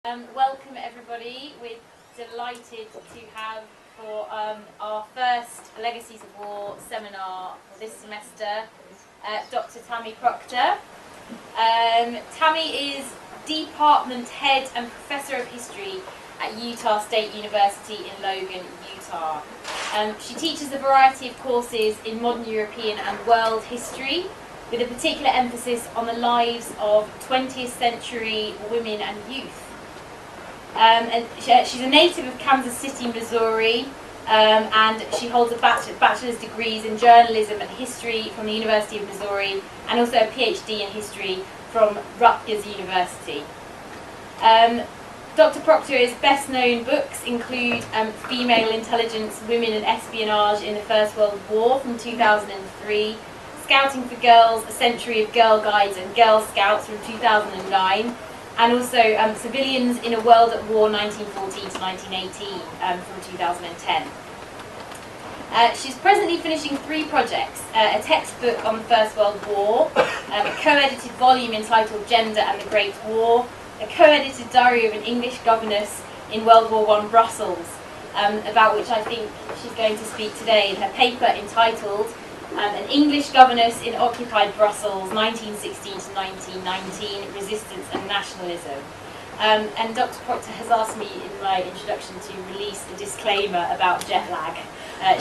Welcome everybody. We're delighted to have for our first Legacies of War seminar this semester Dr. Tammy Proctor. Tammy is Department Head and Professor of History at Utah State University in Logan, Utah. She teaches a variety of courses in modern European and world history, with a particular emphasis on the lives of 20th century women and youth. And she's a native of Kansas City, Missouri, and she holds a bachelor's degrees in journalism and history from the University of Missouri, and also a PhD in history from Rutgers University. Dr. Proctor's best-known books include Female Intelligence, Women and Espionage in the First World War from 2003, Scouting for Girls, A Century of Girl Guides and Girl Scouts from 2009, and also Civilians in a World at War 1914 to 1918 from 2010. She's presently finishing 3 projects: a textbook on the First World War, a co-edited volume entitled Gender and the Great War, a co-edited diary of an English governess in World War I Brussels, about which I think she's going to speak today in her paper entitled An English Governess in Occupied Brussels, 1916 to 1919, Resistance and Nationalism. And Dr. Proctor has asked me in my introduction to release a disclaimer about jet lag.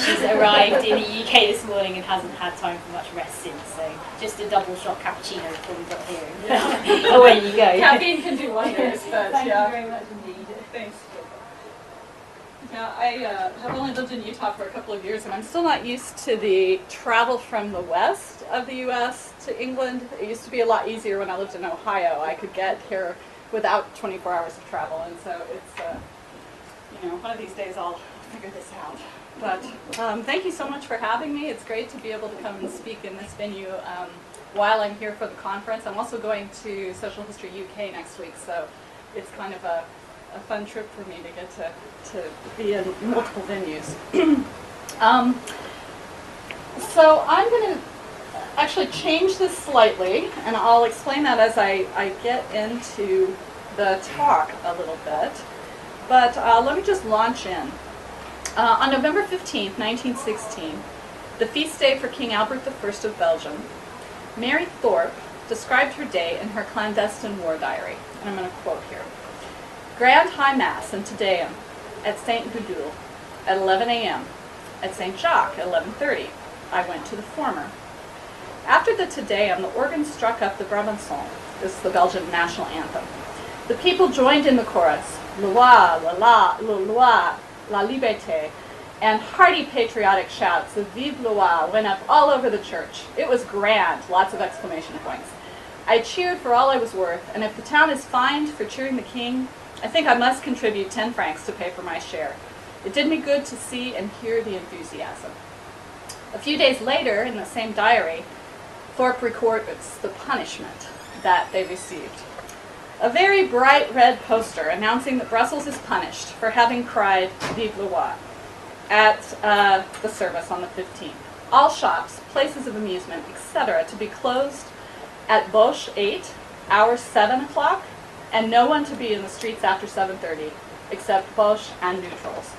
She's arrived in the UK this morning and hasn't had time for much rest since, so just a double shot cappuccino before we got here. Away you go. Caffeine can do wonders, but Thank yeah. you very much indeed. Thanks. Yeah, I have only lived in Utah for a couple of years, and I'm still not used to the travel from the west of the U.S. to England. It used to be a lot easier when I lived in Ohio. I could get here without 24 hours of travel, and so it's, one of these days I'll figure this out. But thank you so much for having me. It's great to be able to come and speak in this venue while I'm here for the conference. I'm also going to Social History UK next week, so it's kind of a fun trip for me to get to be in multiple venues. So I'm going to actually change this slightly, and I'll explain that as I get into the talk a little bit. But let me just launch in. On November 15th, 1916, the feast day for King Albert I of Belgium, Mary Thorpe described her day in her clandestine war diary. And I'm going to quote here. Grand High Mass and Te Deum at St. Gudule at 11 a.m. At St. Jacques at 11:30. I went to the former. After the Te Deum, the organ struck up the Brabançon. This is the Belgian national anthem. The people joined in the chorus, Loi, la loi, la liberté, and hearty patriotic shouts of Vive Loi went up all over the church. It was grand, lots of exclamation points. I cheered for all I was worth, and if the town is fined for cheering the king, I think I must contribute 10 francs to pay for my share. It did me good to see and hear the enthusiasm. A few days later, in the same diary, Thorpe records the punishment that they received. A very bright red poster announcing that Brussels is punished for having cried Vive le Roi at the service on the 15th. All shops, places of amusement, etc. to be closed at Bosch 8, hours 7 o'clock, and no one to be in the streets after 7:30, except Bosch and neutrals.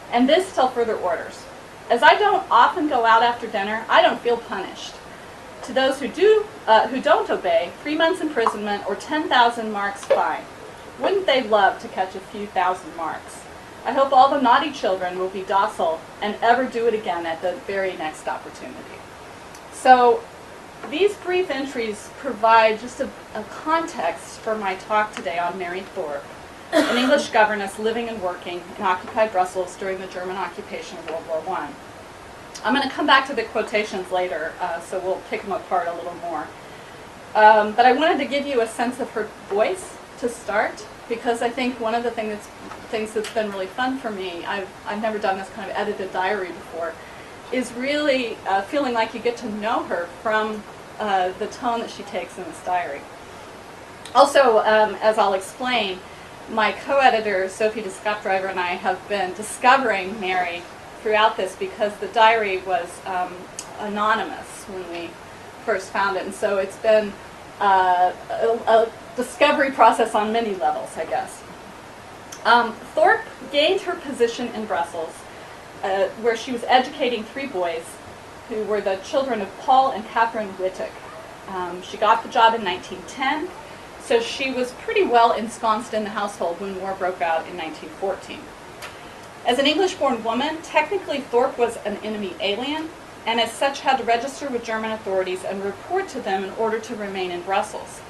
And this till further orders. As I don't often go out after dinner, I don't feel punished. To those who don't obey, 3 months imprisonment or 10,000 marks fine. Wouldn't they love to catch a few thousand marks? I hope all the naughty children will be docile and ever do it again at the very next opportunity. So these brief entries provide just a context for my talk today on Mary Thorpe, an English governess living and working in occupied Brussels during the German occupation of World War I. I'm going to come back to the quotations later, so we'll pick them apart a little more. But I wanted to give you a sense of her voice to start, because I think one of the things that's been really fun for me, I've never done this kind of edited diary before, is really feeling like you get to know her from the tone that she takes in this diary. Also, as I'll explain, my co-editor, Sophie de Scapdriver, and I have been discovering Mary throughout this because the diary was anonymous when we first found it, and so it's been a discovery process on many levels, I guess. Thorpe gained her position in Brussels, where she was educating 3 boys who were the children of Paul and Catherine Wittek. She got the job in 1910, so she was pretty well ensconced in the household when war broke out in 1914. As an English-born woman, technically Thorpe was an enemy alien, and as such had to register with German authorities and report to them in order to remain in Brussels.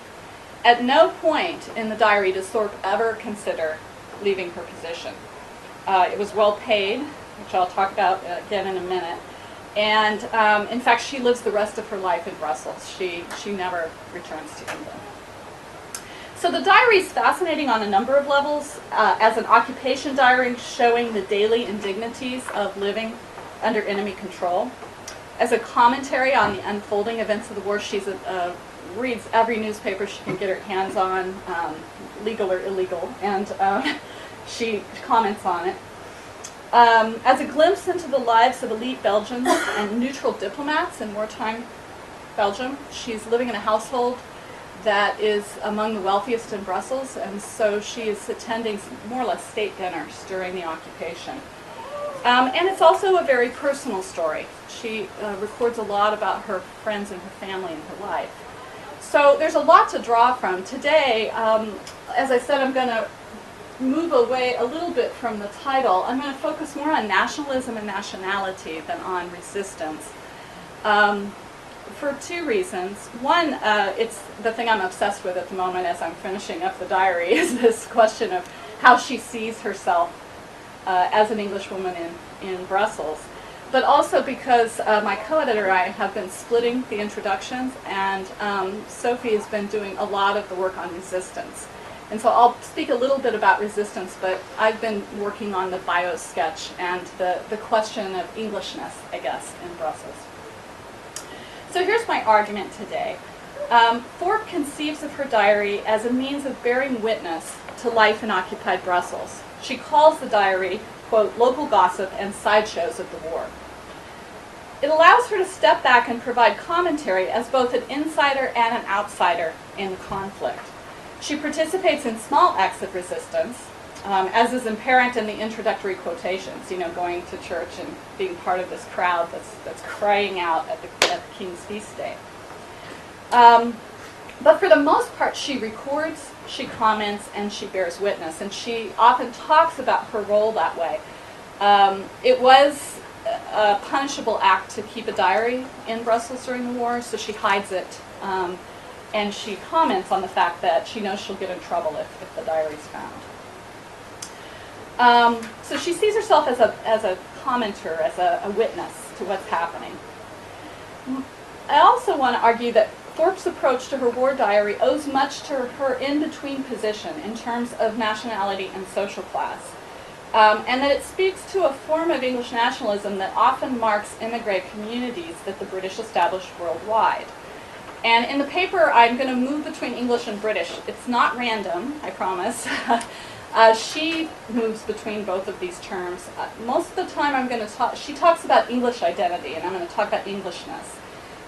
At no point in the diary does Thorpe ever consider leaving her position. It was well paid, which I'll talk about again in a minute. And in fact, she lives the rest of her life in Brussels. She never returns to England. So the diary is fascinating on a number of levels. As an occupation diary showing the daily indignities of living under enemy control. As a commentary on the unfolding events of the war, she reads every newspaper she can get her hands on, legal or illegal, and she comments on it. As a glimpse into the lives of elite Belgians and neutral diplomats in wartime Belgium, she's living in a household that is among the wealthiest in Brussels, and so she is attending more or less state dinners during the occupation. And it's also a very personal story. She records a lot about her friends and her family and her life. So there's a lot to draw from. Today, as I said, I'm going to move away a little bit from the title. I'm going to focus more on nationalism and nationality than on resistance. For 2 reasons. One, it's the thing I'm obsessed with at the moment as I'm finishing up the diary, is this question of how she sees herself as an Englishwoman in Brussels. But also because my co-editor and I have been splitting the introductions, and Sophie has been doing a lot of the work on resistance. And so I'll speak a little bit about resistance, but I've been working on the bio sketch and the question of Englishness, I guess, in Brussels. So here's my argument today. Thorpe conceives of her diary as a means of bearing witness to life in occupied Brussels. She calls the diary, quote, local gossip and sideshows of the war. It allows her to step back and provide commentary as both an insider and an outsider in the conflict. She participates in small acts of resistance, as is apparent in the introductory quotations, going to church and being part of this crowd that's crying out at the King's feast day. But for the most part, she records, she comments, and she bears witness, and she often talks about her role that way. It was a punishable act to keep a diary in Brussels during the war, so she hides it. And she comments on the fact that she knows she'll get in trouble if the diary's found. So she sees herself as a commenter, as a witness to what's happening. I also want to argue that Thorpe's approach to her war diary owes much to her in-between position in terms of nationality and social class, and that it speaks to a form of English nationalism that often marks immigrant communities that the British established worldwide. And in the paper, I'm going to move between English and British. It's not random, I promise. She moves between both of these terms. Most of the time she talks about English identity, and I'm going to talk about Englishness.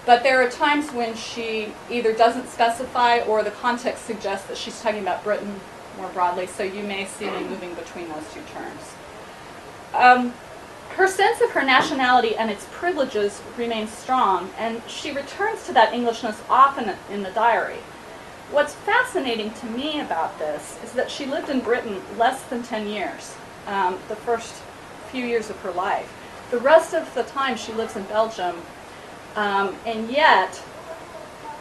But there are times when she either doesn't specify or the context suggests that she's talking about Britain more broadly, so you may see me moving between those 2 terms. Her sense of her nationality and its privileges remains strong, and she returns to that Englishness often in the diary. What's fascinating to me about this is that she lived in Britain less than 10 years, the first few years of her life. The rest of the time she lives in Belgium, and yet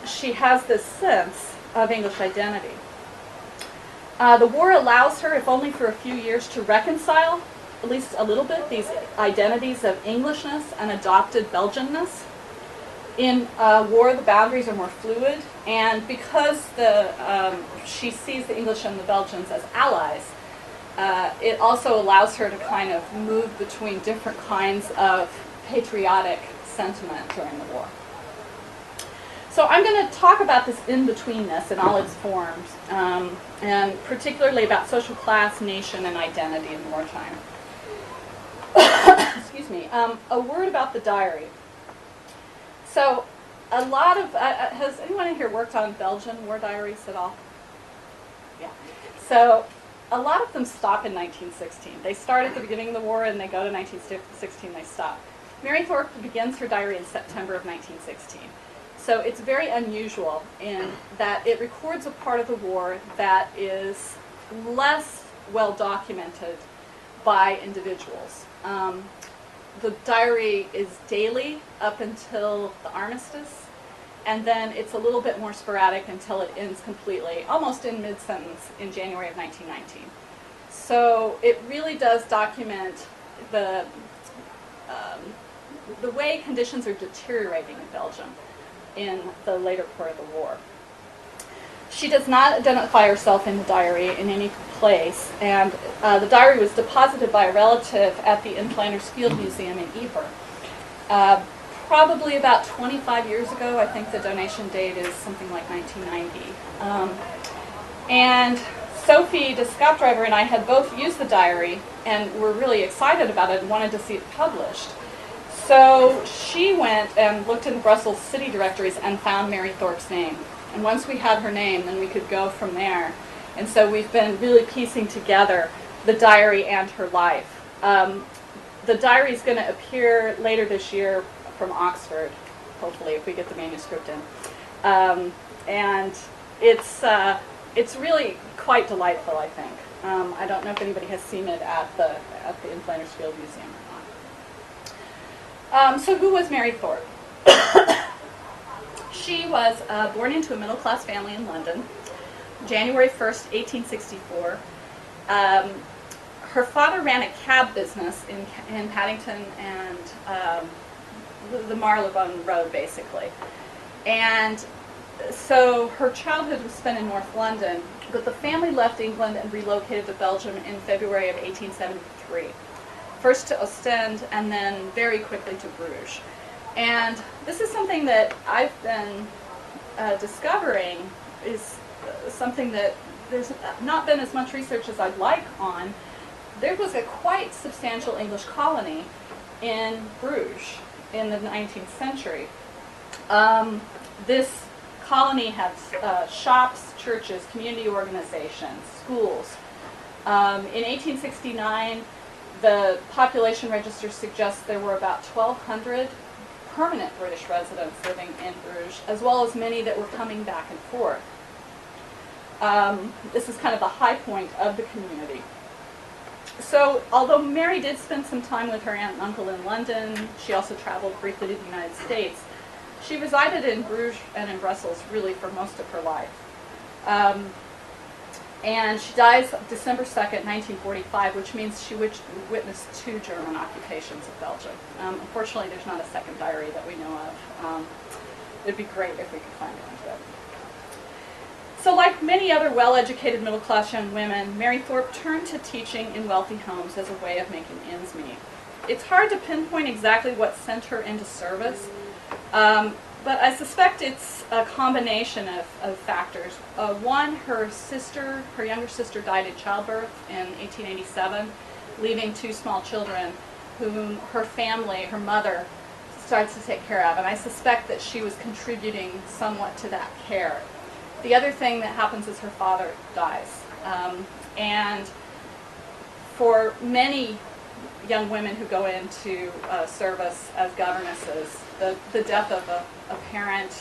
she has this sense of English identity. The war allows her, if only for a few years, to reconcile, at least a little bit, these identities of Englishness and adopted Belgianness. In war, the boundaries are more fluid, and because she sees the English and the Belgians as allies, it also allows her to kind of move between different kinds of patriotic sentiment during the war. So I'm going to talk about this in-betweenness in all its forms, and particularly about social class, nation, and identity in wartime. Excuse me. A word about the diary. So a lot of, has anyone in here worked on Belgian war diaries at all? Yeah. So a lot of them stop in 1916. They start at the beginning of the war and they go to 1916, they stop. Mary Thorpe begins her diary in September of 1916. So it's very unusual in that it records a part of the war that is less well documented by individuals. The diary is daily up until the armistice, and then it's a little bit more sporadic until it ends completely, almost in mid-sentence, in January of 1919. So it really does document the way conditions are deteriorating in Belgium in the later part of the war. She does not identify herself in the diary in any place, and the diary was deposited by a relative at the Inflanners Field Museum in Ypres. Probably about 25 years ago. I think the donation date is something like 1990. And Sophie, the scout driver, and I had both used the diary and were really excited about it and wanted to see it published. So she went and looked in Brussels city directories and found Mary Thorpe's name. And once we had her name, then we could go from there. And so we've been really piecing together the diary and her life. The diary is going to appear later this year from Oxford, hopefully, if we get the manuscript in. And it's really quite delightful, I think. I don't know if anybody has seen it at the Inflanners Field Museum or not. So who was Mary Thorpe? She was born into a middle-class family in London, January 1st, 1864. Her father ran a cab business in Paddington and the Marylebone Road, basically. And so her childhood was spent in North London, but the family left England and relocated to Belgium in February of 1873. First to Ostend and then very quickly to Bruges. And this is something that I've been discovering is something that there's not been as much research as I'd like on. There was a quite substantial English colony in Bruges in the 19th century. This colony had shops, churches, community organizations, schools. In 1869, the population register suggests there were about 1,200 permanent British residents living in Bruges, as well as many that were coming back and forth. This is kind of the high point of the community. So, although Mary did spend some time with her aunt and uncle in London, she also traveled briefly to the United States. She resided in Bruges and in Brussels really for most of her life. And she dies December 2nd, 1945, which means she witnessed 2 German occupations of Belgium. Unfortunately, there's not a second diary that we know of. It'd be great if we could find one of it. So like many other well-educated middle-class young women, Mary Thorpe turned to teaching in wealthy homes as a way of making ends meet. It's hard to pinpoint exactly what sent her into service, but I suspect it's a combination of factors. One, her younger sister died in childbirth in 1887, leaving 2 small children whom her family, her mother, starts to take care of, and I suspect that she was contributing somewhat to that care. The other thing that happens is her father dies. And for many young women who go into service as governesses, the death of a parent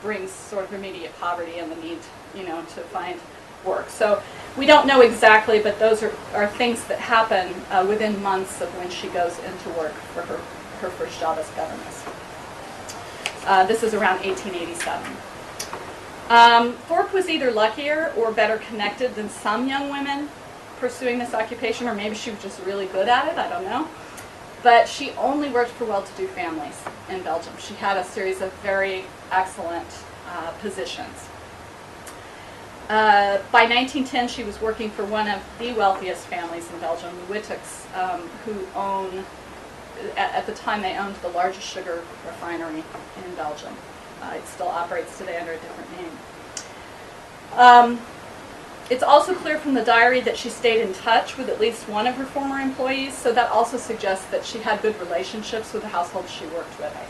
brings sort of immediate poverty and the need, to find work. So we don't know exactly, but those are things that happen within months of when she goes into work for her first job as governess. This is around 1887. Thorpe was either luckier or better connected than some young women pursuing this occupation, or maybe she was just really good at it, I don't know. But she only worked for well-to-do families in Belgium. She had a series of very excellent positions. By 1910, she was working for one of the wealthiest families in Belgium, the Witteks, who own, at the time they owned the largest sugar refinery in Belgium. It still operates today under a different name. It's also clear from the diary that she stayed in touch with at least one of her former employees, so that also suggests that she had good relationships with the households she worked with, I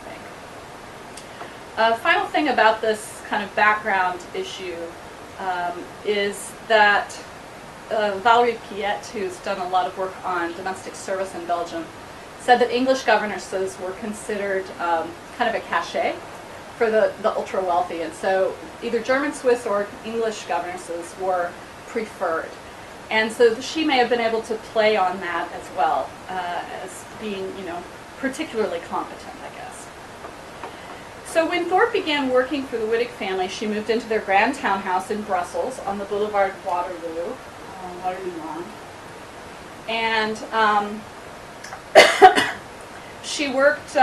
think. Final thing about this kind of background issue is that Valerie Piet, who's done a lot of work on domestic service in Belgium, said that English governesses were considered kind of a cachet for the ultra-wealthy, and so either German, Swiss, or English governesses were preferred. And so she may have been able to play on that as well, as being, particularly competent, I guess. So when Thorpe began working for the Wittig family, she moved into their grand townhouse in Brussels on the Boulevard Waterloo, and she worked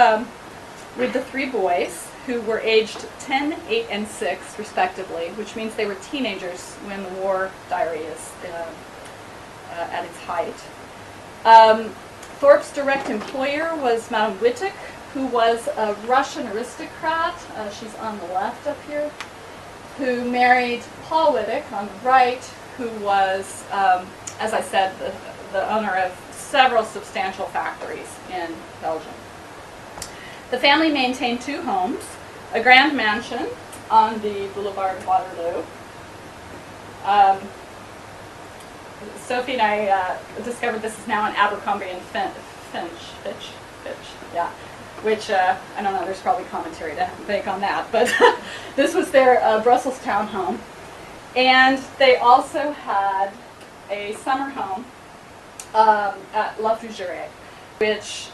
with the three boys, who were aged 10, 8, and 6, respectively, which means they were teenagers when the war diary is at its height. Thorpe's direct employer was Madame Wittig, who was a Russian aristocrat, she's on the left up here, who married Paul Wittig on the right, who was, as I said, the owner of several substantial factories in Belgium. The family maintained two homes, a grand mansion on the Boulevard Waterloo. Sophie and I discovered this is now an Abercrombie and Fitch, yeah. Which, I don't know, there's probably commentary to make on that, but this was their Brussels townhome. And they also had a summer home at La Fougère, which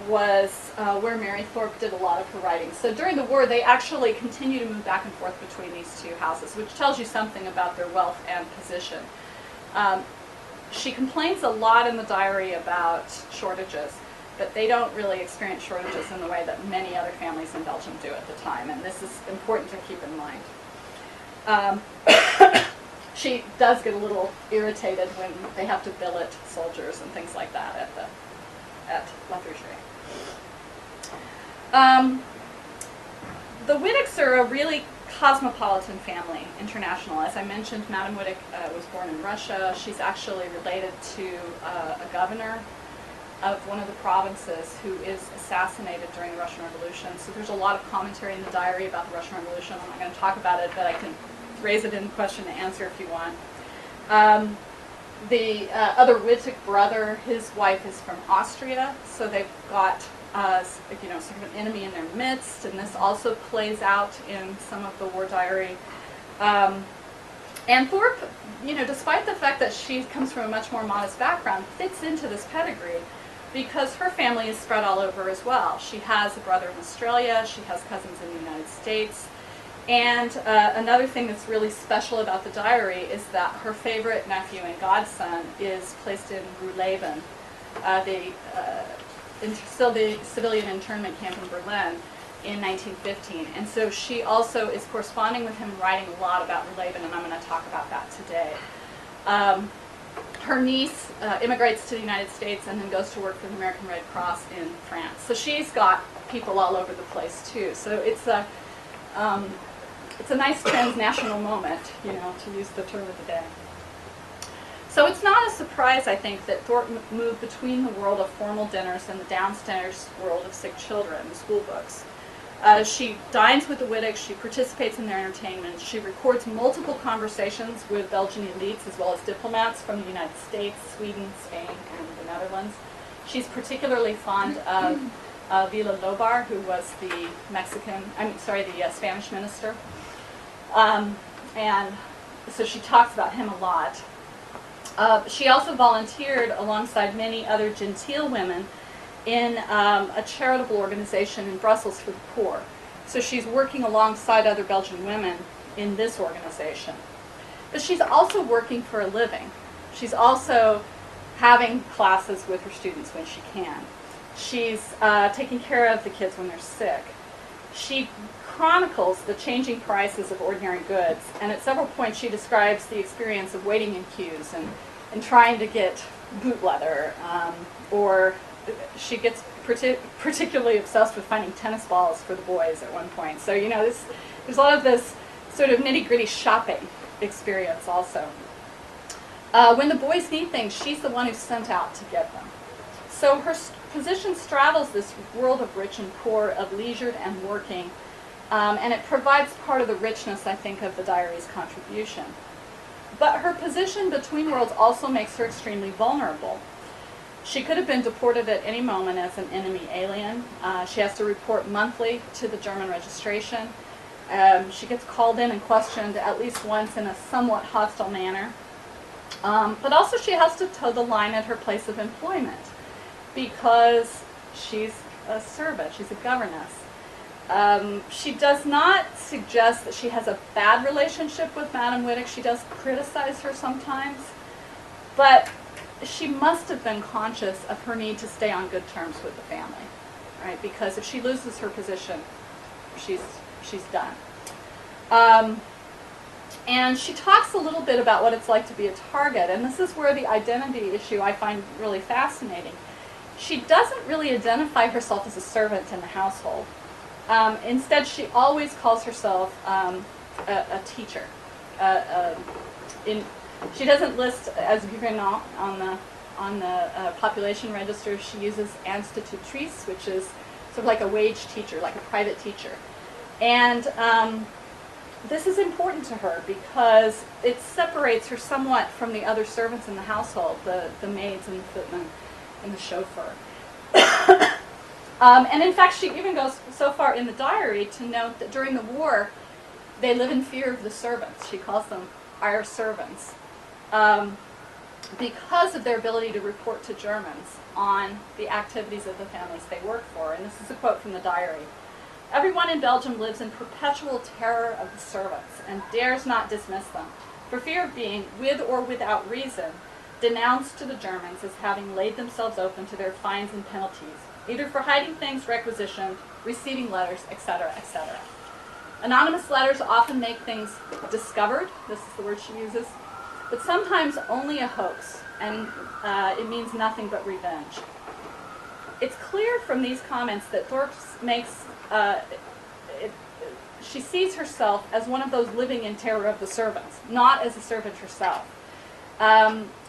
was where Mary Thorpe did a lot of her writing. So during the war, they actually continue to move back and forth between these two houses, which tells you something about their wealth and position. She complains a lot in the diary about shortages, but they don't really experience shortages in the way that many other families in Belgium do at the time, and this is important to keep in mind. She does get a little irritated when they have to billet soldiers and things like that at La Fougère. The Wittigs are a really cosmopolitan family, international. As I mentioned, Madame Wittig was born in Russia. She's actually related to a governor of one of the provinces who is assassinated during the Russian Revolution. So there's a lot of commentary in the diary about the Russian Revolution. I'm not going to talk about it, but I can raise it in question and answer if you want. The other Wittig brother, his wife is from Austria, so they've got sort of an enemy in their midst, and this also plays out in some of the war diary. And Thorpe, despite the fact that she comes from a much more modest background, fits into this pedigree because her family is spread all over as well. She has a brother in Australia, she has cousins in the United States, and another thing that's really special about the diary is that her favorite nephew and godson is placed in Ruhleben, still the civilian internment camp in Berlin, in 1915. And so she also is corresponding with him, writing a lot about Ruhleben, and I'm going to talk about that today. Her niece immigrates to the United States and then goes to work for the American Red Cross in France. So she's got people all over the place too. So it's a nice transnational moment, to use the term of the day. So it's not a surprise, I think, that Thorpe moved between the world of formal dinners and the downstairs world of sick children, the school books. She dines with the Wittigs, she participates in their entertainment, she records multiple conversations with Belgian elites as well as diplomats from the United States, Sweden, Spain, and the Netherlands. She's particularly fond of Vila Lobar, who was the Spanish minister. And so she talks about him a lot. She also volunteered alongside many other genteel women in a charitable organization in Brussels for the poor. So she's working alongside other Belgian women in this organization. But she's also working for a living. She's also having classes with her students when she can. She's taking care of the kids when they're sick. She chronicles the changing prices of ordinary goods, and at several points she describes the experience of waiting in queues and trying to get boot leather, or she gets particularly obsessed with finding tennis balls for the boys at one point. So there's a lot of this sort of nitty-gritty shopping experience also. When the boys need things, she's the one who's sent out to get them. So her position straddles this world of rich and poor, of leisured and working, and it provides part of the richness, I think, of the diary's contribution. But her position between worlds also makes her extremely vulnerable. She could have been deported at any moment as an enemy alien. She has to report monthly to the German registration. She gets called in and questioned at least once in a somewhat hostile manner. But also she has to toe the line at her place of employment because she's a servant, she's a governess. She does not suggest that she has a bad relationship with Madame Wittig. She does criticize her sometimes, but she must have been conscious of her need to stay on good terms with the family, right? Because if she loses her position, she's done. And she talks a little bit about what it's like to be a target, and this is where the identity issue I find really fascinating. She doesn't really identify herself as a servant in the household. Instead, she always calls herself a teacher. She doesn't list as gouvernante on the population register. She uses institutrice, which is sort of like a wage teacher, like a private teacher. And this is important to her because it separates her somewhat from the other servants in the household, the maids and the footmen and the chauffeur. And in fact, she even goes so far in the diary to note that during the war, they live in fear of the servants. She calls them our servants because of their ability to report to Germans on the activities of the families they work for. And this is a quote from the diary. "Everyone in Belgium lives in perpetual terror of the servants and dares not dismiss them, for fear of being, with or without reason, denounced to the Germans as having laid themselves open to their fines and penalties, either for hiding things requisitioned, receiving letters, etc., etc. Anonymous letters often make things discovered," this is the word she uses, "but sometimes only a hoax, and it means nothing but revenge." It's clear from these comments that Thorpe makes, she sees herself as one of those living in terror of the servants, not as a servant herself.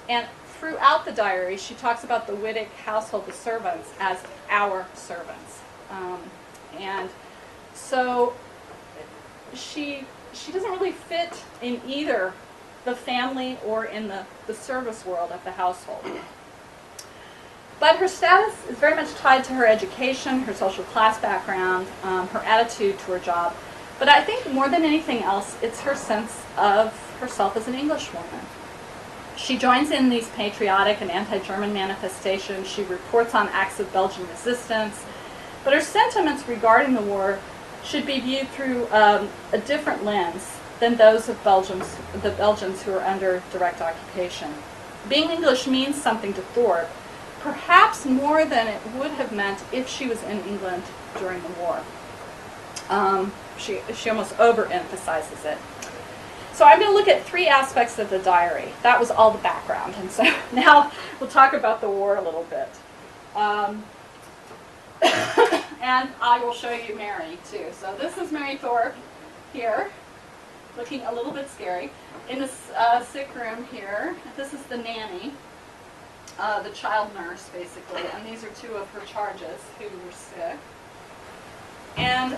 And throughout the diary, she talks about the Wittig household, the servants, as our servants. And so she doesn't really fit in either the family or in the service world of the household. But her status is very much tied to her education, her social class background, her attitude to her job. But I think more than anything else, it's her sense of herself as an Englishwoman. She joins in these patriotic and anti-German manifestations. She reports on acts of Belgian resistance. But her sentiments regarding the war should be viewed through a different lens than those of the Belgians who are under direct occupation. Being English means something to Thorpe, perhaps more than it would have meant if she was in England during the war. She almost overemphasizes it. So I'm going to look at three aspects of the diary. That was all the background, and so now we'll talk about the war a little bit. And I will show you Mary, too. So this is Mary Thorpe here, looking a little bit scary. In the sick room here, this is the nanny, the child nurse, basically, and these are two of her charges who were sick. And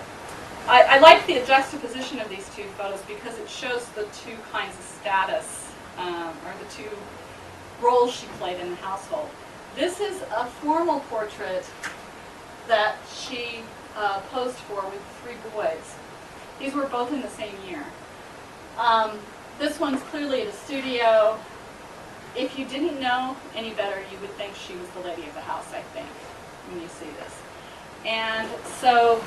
I like the juxtaposition of these two photos because it shows the two kinds of status, or the two roles she played in the household. This is a formal portrait that she posed for with three boys. These were both in the same year. This one's clearly at a studio. If you didn't know any better, you would think she was the lady of the house, I think, when you see this. And so,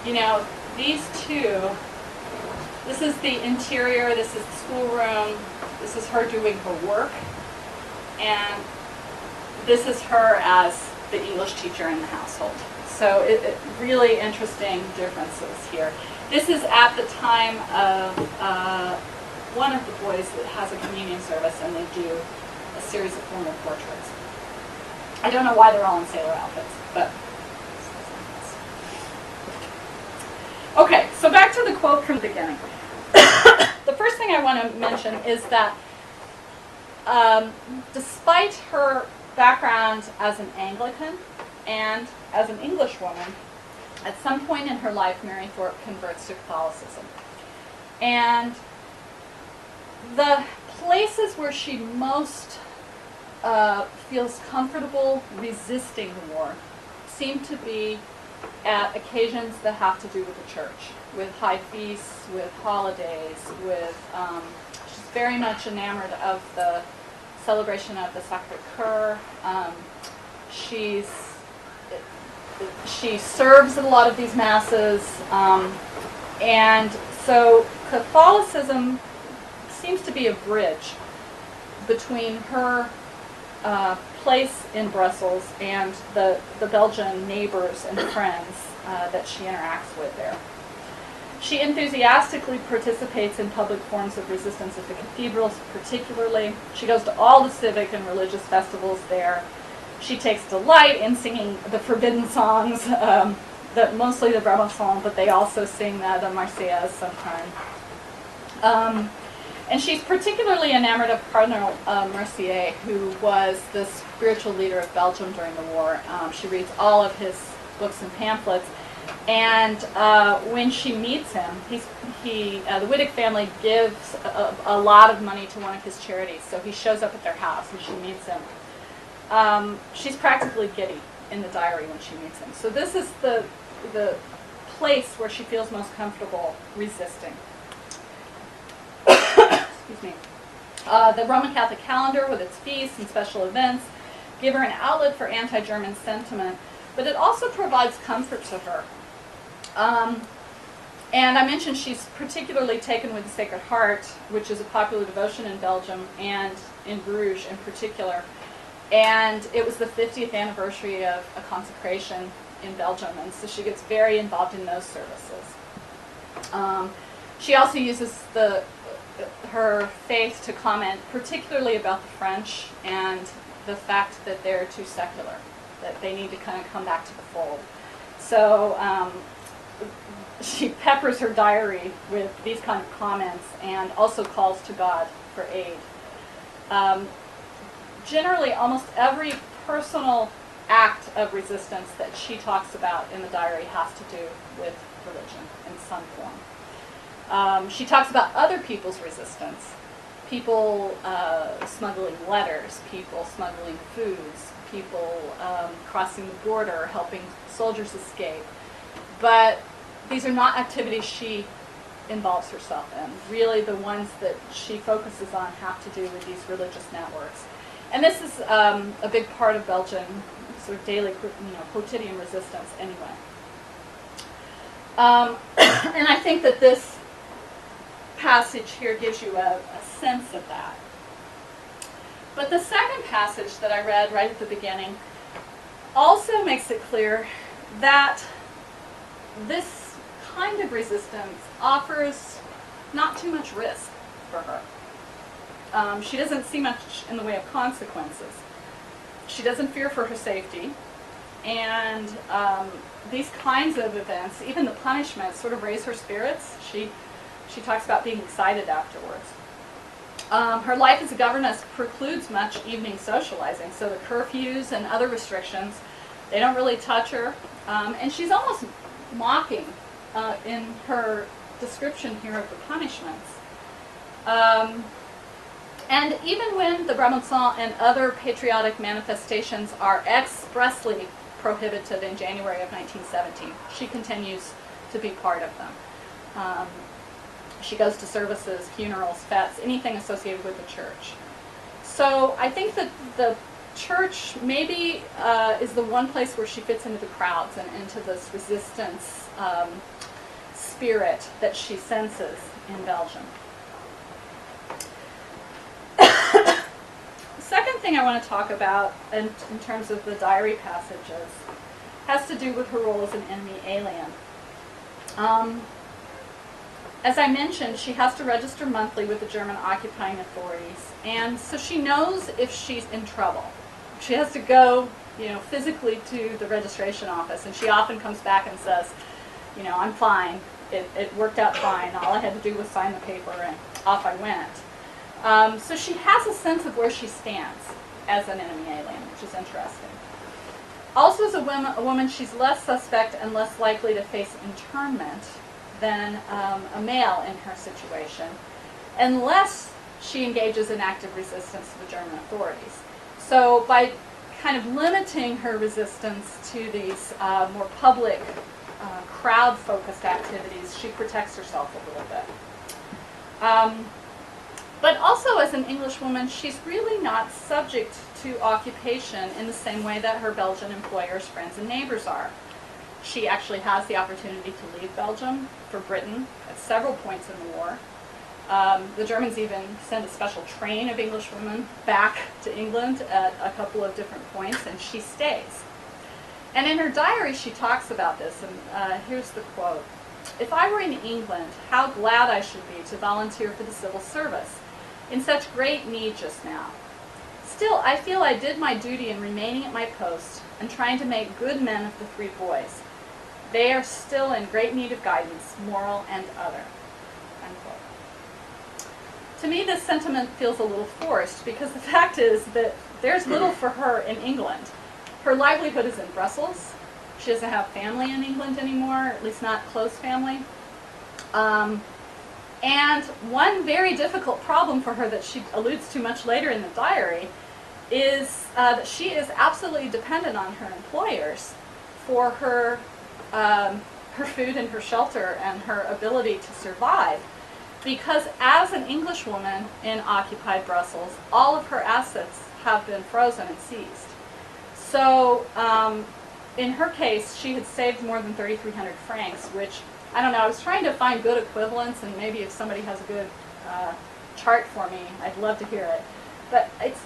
you know, these two, this is the interior, this is the schoolroom, this is her doing her work, and this is her as the English teacher in the household. So it really interesting differences here. This is at the time of one of the boys that has a communion service, and they do a series of formal portraits. I don't know why they're all in sailor outfits, but... Okay, so back to the quote from the beginning. The first thing I want to mention is that despite her background as an Anglican and as an Englishwoman, at some point in her life, Mary Thorpe converts to Catholicism. And the places where she most feels comfortable resisting the war seem to be at occasions that have to do with the church, with high feasts, with holidays, with, she's very much enamored of the celebration of the Sacre-Cœur. She serves at a lot of these masses, and so Catholicism seems to be a bridge between her place in Brussels and the Belgian neighbors and friends that she interacts with there. She enthusiastically participates in public forms of resistance at the cathedrals particularly. She goes to all the civic and religious festivals there. She takes delight in singing the forbidden songs, mostly the Brabançon, but they also sing the Marseillaise sometimes. And she's particularly enamored of Cardinal Mercier, who was the spiritual leader of Belgium during the war. She reads all of his books and pamphlets. And when she meets him, the Wittig family gives a lot of money to one of his charities. So he shows up at their house and she meets him. She's practically giddy in the diary when she meets him. So this is the place where she feels most comfortable resisting. Excuse me. The Roman Catholic calendar with its feasts and special events give her an outlet for anti-German sentiment, but it also provides comfort to her. And I mentioned she's particularly taken with the Sacred Heart, which is a popular devotion in Belgium and in Bruges in particular. And it was the 50th anniversary of a consecration in Belgium, and so she gets very involved in those services. She also uses her faith to comment particularly about the French and the fact that they're too secular, that they need to kind of come back to the fold. So she peppers her diary with these kind of comments and also calls to God for aid. Generally, almost every personal act of resistance that she talks about in the diary has to do with religion in some form. She talks about other people's resistance, people smuggling letters, people smuggling foods, people crossing the border, helping soldiers escape. But these are not activities she involves herself in. Really, the ones that she focuses on have to do with these religious networks. And this is a big part of Belgian sort of daily, quotidian resistance anyway. And I think that this passage here gives you a sense of that. But the second passage that I read right at the beginning also makes it clear that this kind of resistance offers not too much risk for her. She doesn't see much in the way of consequences. She doesn't fear for her safety. And these kinds of events, even the punishments, sort of raise her spirits. She talks about being excited afterwards. Her life as a governess precludes much evening socializing, so the curfews and other restrictions, they don't really touch her. And she's almost mocking in her description here of the punishments. And even when the Brabançon and other patriotic manifestations are expressly prohibited in January of 1917, she continues to be part of them. She goes to services, funerals, fetes, anything associated with the church. So I think that the church maybe is the one place where she fits into the crowds and into this resistance spirit that she senses in Belgium. The second thing I want to talk about in terms of the diary passages has to do with her role as an enemy alien. As I mentioned, she has to register monthly with the German occupying authorities, and so she knows if she's in trouble. She has to go, physically to the registration office, and she often comes back and says, I'm fine. It worked out fine. All I had to do was sign the paper, and off I went. So she has a sense of where she stands as an enemy alien, which is interesting. Also, as a woman, she's less suspect and less likely to face internment than a male in her situation, unless she engages in active resistance to the German authorities. So by kind of limiting her resistance to these more public, crowd-focused activities, she protects herself a little bit. But also as an Englishwoman, she's really not subject to occupation in the same way that her Belgian employers, friends, and neighbors are. She actually has the opportunity to leave Belgium for Britain at several points in the war. The Germans even send a special train of Englishwomen back to England at a couple of different points, and she stays. And in her diary, she talks about this, and here's the quote. "If I were in England, how glad I should be to volunteer for the civil service, in such great need just now. Still, I feel I did my duty in remaining at my post and trying to make good men of the 3 boys. They are still in great need of guidance, moral and other." Unquote. To me, this sentiment feels a little forced because the fact is that there's little for her in England. Her livelihood is in Brussels. She doesn't have family in England anymore, at least not close family. And one very difficult problem for her that she alludes to much later in the diary is that she is absolutely dependent on her employers for her food and her shelter and her ability to survive. Because as an Englishwoman in occupied Brussels, all of her assets have been frozen and seized. So in her case, she had saved more than 3,300 francs, which, I don't know, I was trying to find good equivalents, and maybe if somebody has a good chart for me, I'd love to hear it. But it's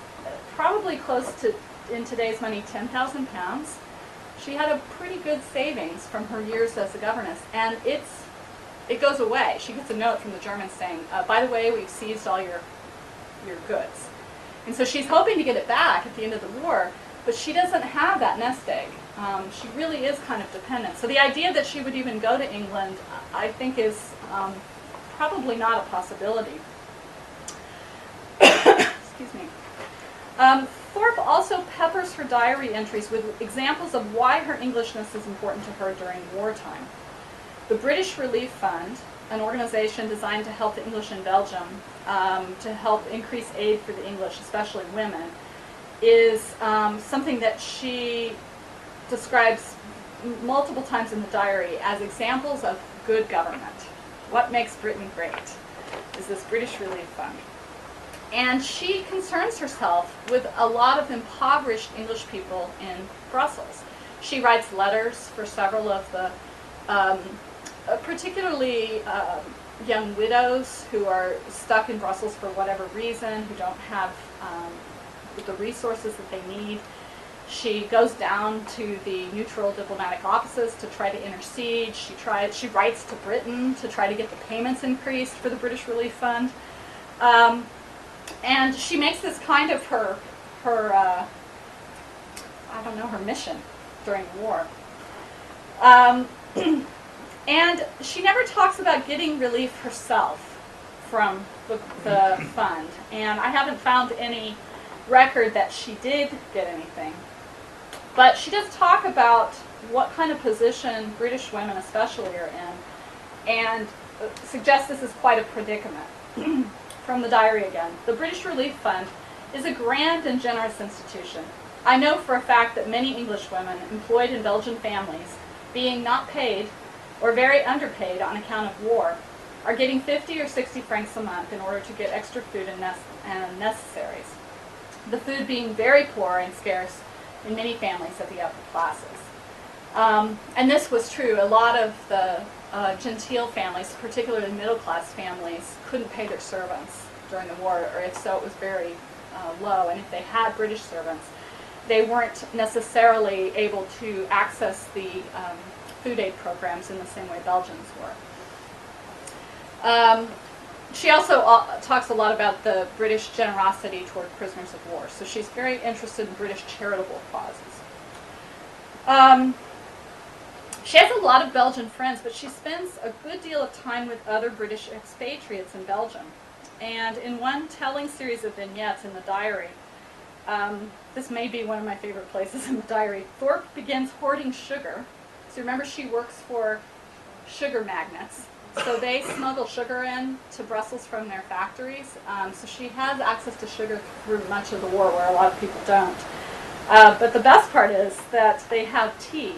probably close to, in today's money, 10,000 pounds. She had a pretty good savings from her years as a governess, and it goes away. She gets a note from the Germans saying, by the way, we've seized all your goods. And so she's hoping to get it back at the end of the war, but she doesn't have that nest egg. She really is kind of dependent. So the idea that she would even go to England, I think, is probably not a possibility. Excuse me. Thorpe also peppers her diary entries with examples of why her Englishness is important to her during wartime. The British Relief Fund, an organization designed to help the English in Belgium, to help increase aid for the English, especially women, is something that she describes multiple times in the diary as examples of good government. What makes Britain great is this British Relief Fund. And she concerns herself with a lot of impoverished English people in Brussels. She writes letters for several of the particularly young widows who are stuck in Brussels for whatever reason, who don't have the resources that they need. She goes down to the neutral diplomatic offices to try to intercede. She writes to Britain to try to get the payments increased for the British Relief Fund. And she makes this kind of her mission during the war. And she never talks about getting relief herself from the fund. And I haven't found any record that she did get anything. But she does talk about what kind of position British women especially are in, and suggests this is quite a predicament. From the diary again. The British Relief Fund is a grand and generous institution. I know for a fact that many English women employed in Belgian families, being not paid or very underpaid on account of war, are getting 50 or 60 francs a month in order to get extra food and necessaries. The food being very poor and scarce in many families of the upper classes. And this was true. A lot of the genteel families, particularly middle-class families, couldn't pay their servants during the war, or if so, it was very low. And if they had British servants, they weren't necessarily able to access the food aid programs in the same way Belgians were. She also talks a lot about the British generosity toward prisoners of war, so she's very interested in British charitable causes. She has a lot of Belgian friends, but she spends a good deal of time with other British expatriates in Belgium. And in one telling series of vignettes in the diary, this may be one of my favorite places in the diary, Thorpe begins hoarding sugar. So remember, she works for sugar magnates. So they smuggle sugar in to Brussels from their factories. So she has access to sugar through much of the war, where a lot of people don't. But the best part is that they have tea.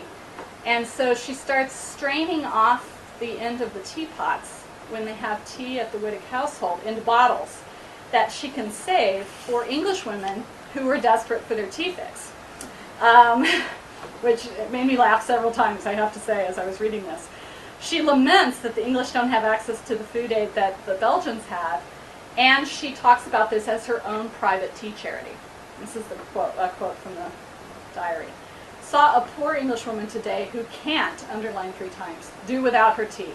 And so she starts straining off the end of the teapots when they have tea at the Wittig household into bottles that she can save for English women who were desperate for their tea fix. Which made me laugh several times, I have to say, as I was reading this. She laments that the English don't have access to the food aid that the Belgians had, and she talks about this as her own private tea charity. This is the quote, a quote from the diary. Saw a poor Englishwoman today who can't, underline 3 times, do without her tea.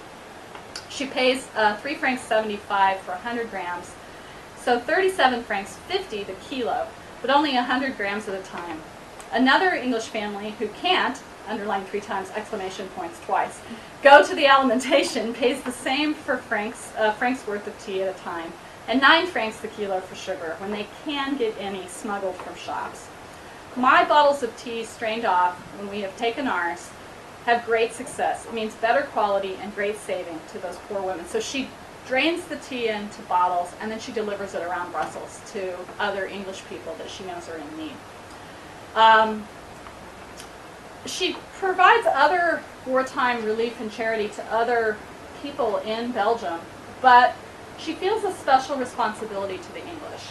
She pays 3 francs 75 for 100 grams, so 37 francs 50 the kilo, but only 100 grams at a time. Another English family who can't, underline 3 times, exclamation points twice, go to the alimentation, pays the same for francs worth of tea at a time, and 9 francs the kilo for sugar, when they can get any smuggled from shops. My bottles of tea strained off when we have taken ours have great success. It means better quality and great saving to those poor women. So she drains the tea into bottles, and then she delivers it around Brussels to other English people that she knows are in need. She provides other wartime relief and charity to other people in Belgium, but she feels a special responsibility to the English.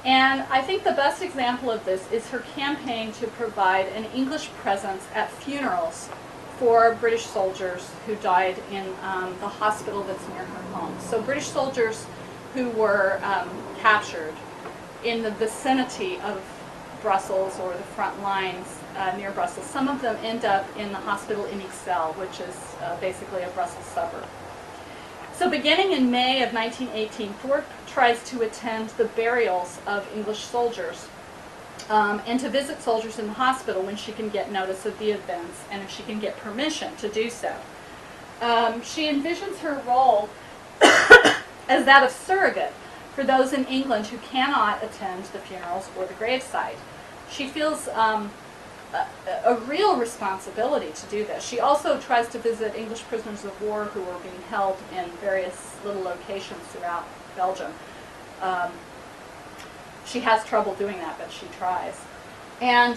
And I think the best example of this is her campaign to provide an English presence at funerals for British soldiers who died in the hospital that's near her home. So British soldiers who were captured in the vicinity of Brussels or the front lines near Brussels. Some of them end up in the hospital in Ixelles, which is basically a Brussels suburb. So beginning in May of 1918, Thorpe tries to attend the burials of English soldiers and to visit soldiers in the hospital when she can get notice of the events and if she can get permission to do so. She envisions her role as that of surrogate for those in England who cannot attend the funerals or the gravesite. She feels a real responsibility to do this. She also tries to visit English prisoners of war who are being held in various little locations throughout Belgium. She has trouble doing that, but she tries. And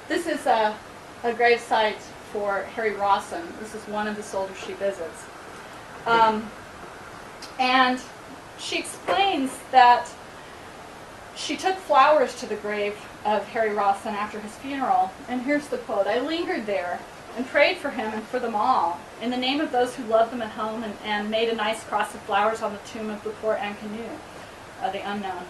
this is a gravesite for Harry Rawson. This is one of the soldiers she visits. And she explains that she took flowers to the grave of Harry Rawson after his funeral, and here's the quote: "I lingered there and prayed for him and for them all, in the name of those who loved them at home, and made a nice cross of flowers on the tomb of the poor Inconnue, the unknown.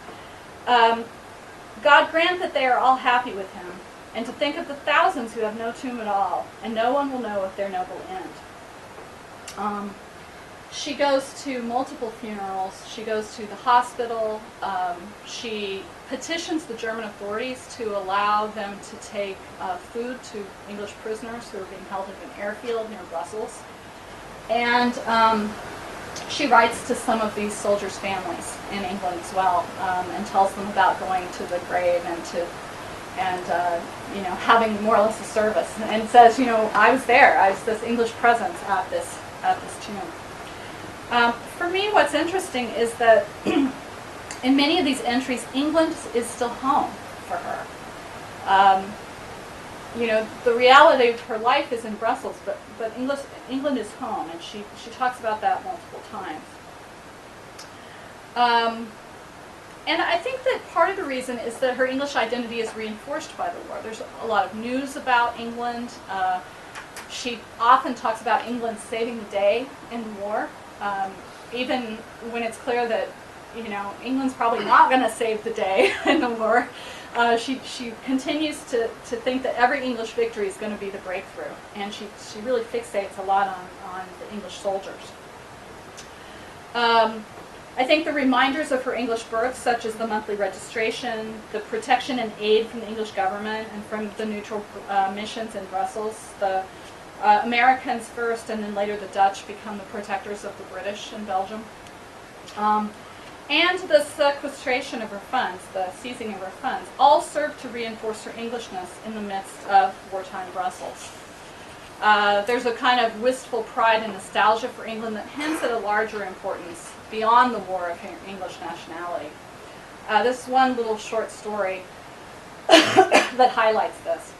God grant that they are all happy with him, and to think of the thousands who have no tomb at all, and no one will know of their noble end." She goes to multiple funerals. She goes to the hospital. She petitions the German authorities to allow them to take food to English prisoners who are being held at an airfield near Brussels. And she writes to some of these soldiers' families in England as well, and tells them about going to the grave and having more or less a service. And says, I was there. I was this English presence at this tomb. For me, what's interesting is that in many of these entries, England is still home for her. The reality of her life is in Brussels, but England is home, and she talks about that multiple times. And I think that part of the reason is that her English identity is reinforced by the war. There's a lot of news about England. She often talks about England saving the day in the war. Even when it's clear that England's probably not going to save the day in the war, she continues to think that every English victory is going to be the breakthrough, and she really fixates a lot on the English soldiers. I think the reminders of her English birth, such as the monthly registration, the protection and aid from the English government and from the neutral missions in Brussels, the Americans first, and then later the Dutch become the protectors of the British in Belgium. And the sequestration of her funds, the seizing of her funds, all serve to reinforce her Englishness in the midst of wartime Brussels. There's a kind of wistful pride and nostalgia for England that hints at a larger importance beyond the war of English nationality. This one little short story that highlights this.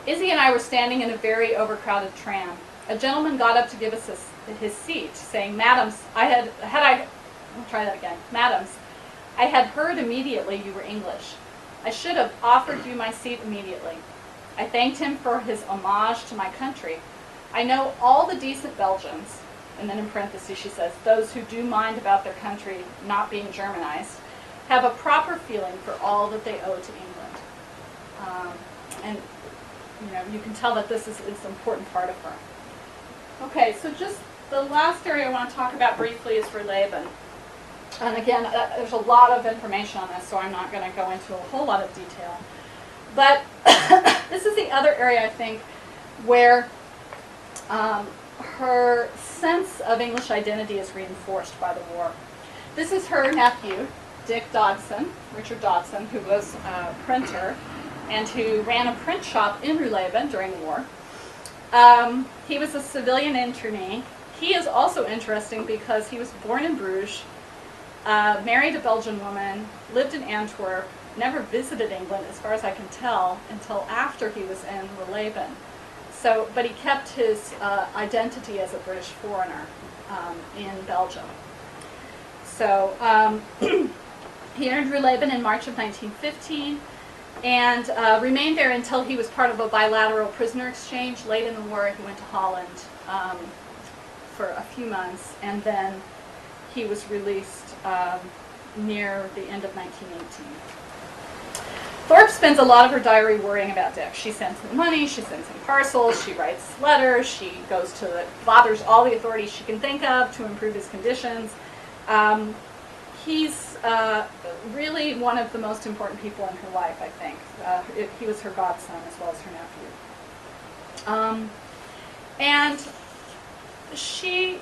Izzy and I were standing in a very overcrowded tram. A gentleman got up to give us his seat, saying, "Madams, I'll try that again. Madams, I had heard immediately you were English. I should have offered you my seat immediately." I thanked him for his homage to my country. I know all the decent Belgians, and then in parentheses she says, those who do mind about their country not being Germanized, have a proper feeling for all that they owe to England. And you can tell that this is an important part of her. Okay, so just the last area I want to talk about briefly is Releben. And again, there's a lot of information on this, so I'm not going to go into a whole lot of detail. But this is the other area, I think, where her sense of English identity is reinforced by the war. This is her nephew, Dick Dodson, Richard Dodson, who was a printer and who ran a print shop in Releben during the war. He was a civilian internee. He is also interesting because he was born in Bruges, married a Belgian woman, lived in Antwerp, never visited England, as far as I can tell, until after he was in Releben. But he kept his identity as a British foreigner in Belgium. So he entered Releben in March of 1915 and remained there until he was part of a bilateral prisoner exchange. Late in the war, he went to Holland for a few months, and then he was released near the end of 1918. Thorpe spends a lot of her diary worrying about Dick. She sends him money, she sends him parcels, she writes letters, she bothers all the authorities she can think of to improve his conditions. He's really one of the most important people in her life, I think. He was her godson as well as her nephew. And she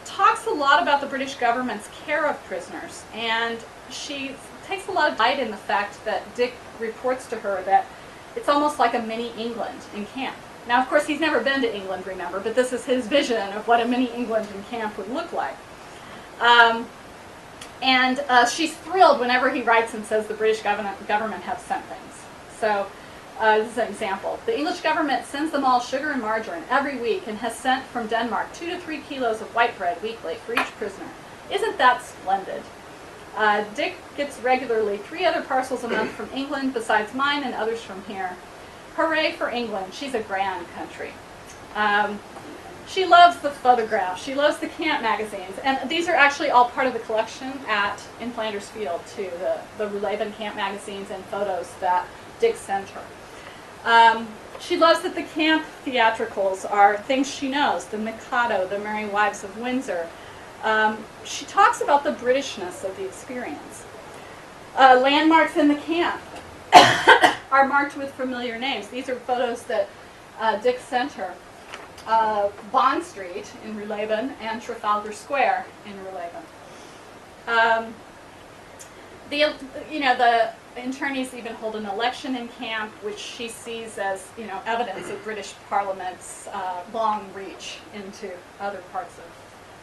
talks a lot about the British government's care of prisoners, and she takes a lot of pride in the fact that Dick reports to her that it's almost like a mini England in camp. Now, of course, he's never been to England, remember, but this is his vision of what a mini England in camp would look like. And she's thrilled whenever he writes and says the British government have sent things. So this is an example. The English government sends them all sugar and margarine every week and has sent from Denmark 2 to 3 kilos of white bread weekly for each prisoner. Isn't that splendid? Dick gets regularly 3 other parcels a month from England besides mine and others from here. Hooray for England. She's a grand country. She loves the photographs. She loves the camp magazines. And these are actually all part of the collection in Flanders Field, too, the Releben camp magazines and photos that Dick sent her. She loves that the camp theatricals are things she knows, the Mikado, the Merry Wives of Windsor. She talks about the Britishness of the experience. Landmarks in the camp are marked with familiar names. These are photos that Dick sent her. Bond Street in Releben and Trafalgar Square in Releben. The internees even hold an election in camp, which she sees as evidence of British Parliament's long reach into other parts of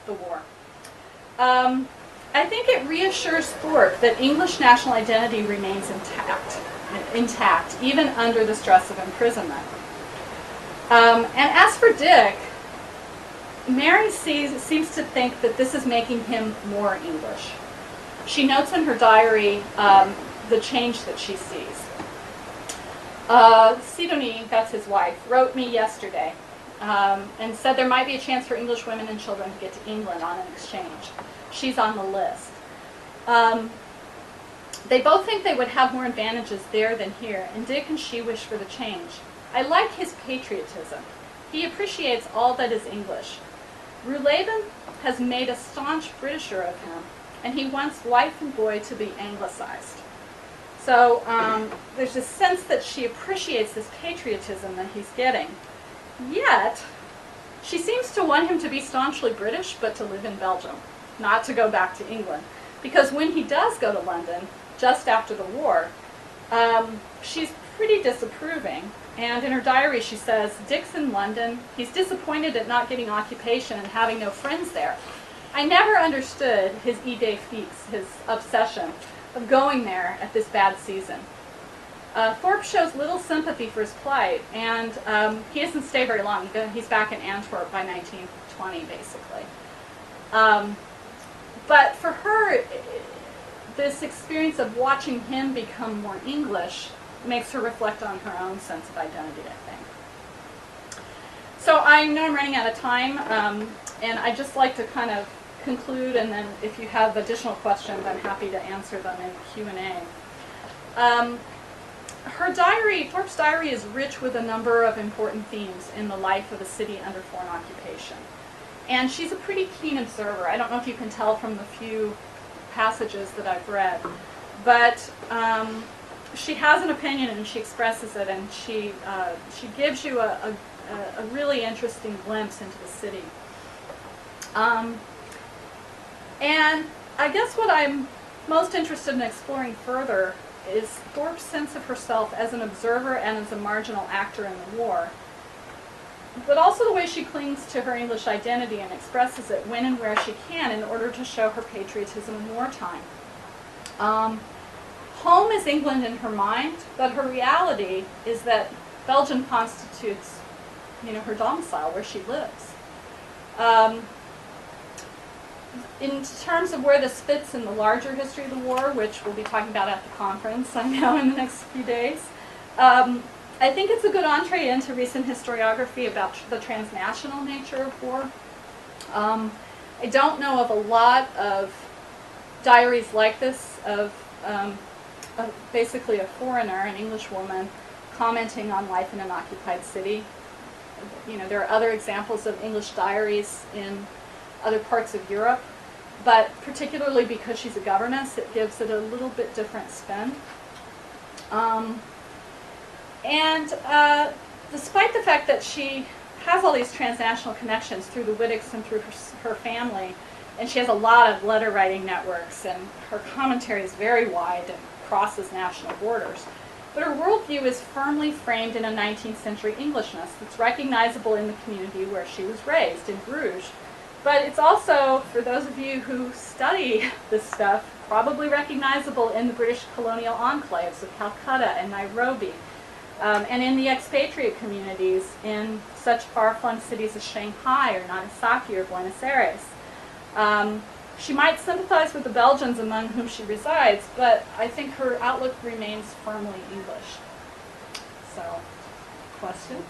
the war. I think it reassures Thorpe that English national identity remains intact, even under the stress of imprisonment. And as for Dick, Mary seems to think that this is making him more English. She notes in her diary the change that she sees. Sidonie, that's his wife, wrote me yesterday and said there might be a chance for English women and children to get to England on an exchange. She's on the list. They both think they would have more advantages there than here, and Dick and she wish for the change. I like his patriotism. He appreciates all that is English. Releben has made a staunch Britisher of him, and he wants wife and boy to be anglicized. So there's this sense that she appreciates this patriotism that he's getting. Yet, she seems to want him to be staunchly British, but to live in Belgium, not to go back to England. Because when he does go to London, just after the war, she's pretty disapproving. And in her diary she says, "Dick's in London. He's disappointed at not getting occupation and having no friends there. I never understood his idée fixe, his obsession of going there at this bad season." Thorpe shows little sympathy for his plight, and he doesn't stay very long. He's back in Antwerp by 1920, basically. But for her, this experience of watching him become more English makes her reflect on her own sense of identity, I think. So I know I'm running out of time, and I'd just like to kind of conclude, and then if you have additional questions, I'm happy to answer them in Q&A. Her diary, Thorpe's diary, is rich with a number of important themes in the life of a city under foreign occupation. And she's a pretty keen observer. I don't know if you can tell from the few passages that I've read, but she has an opinion and she expresses it, and she gives you a really interesting glimpse into the city. And I guess what I'm most interested in exploring further is Thorpe's sense of herself as an observer and as a marginal actor in the war, but also the way she clings to her English identity and expresses it when and where she can in order to show her patriotism in wartime. Home is England in her mind, but her reality is that Belgium constitutes, her domicile, where she lives. In terms of where this fits in the larger history of the war, which we'll be talking about at the conference, I know, in the next few days, I think it's a good entree into recent historiography about the transnational nature of war. I don't know of a lot of diaries like this of basically a foreigner, an English woman, commenting on life in an occupied city. There are other examples of English diaries in other parts of Europe, but particularly because she's a governess, it gives it a little bit different spin. Despite the fact that she has all these transnational connections through the Wittecks and through her family, and she has a lot of letter writing networks, and her commentary is very wide and crosses national borders, but her worldview is firmly framed in a 19th century Englishness that's recognizable in the community where she was raised, in Bruges. But it's also, for those of you who study this stuff, probably recognizable in the British colonial enclaves of Calcutta and Nairobi, and in the expatriate communities in such far-flung cities as Shanghai or Nagasaki or Buenos Aires. She might sympathize with the Belgians among whom she resides, but I think her outlook remains firmly English. So, questions?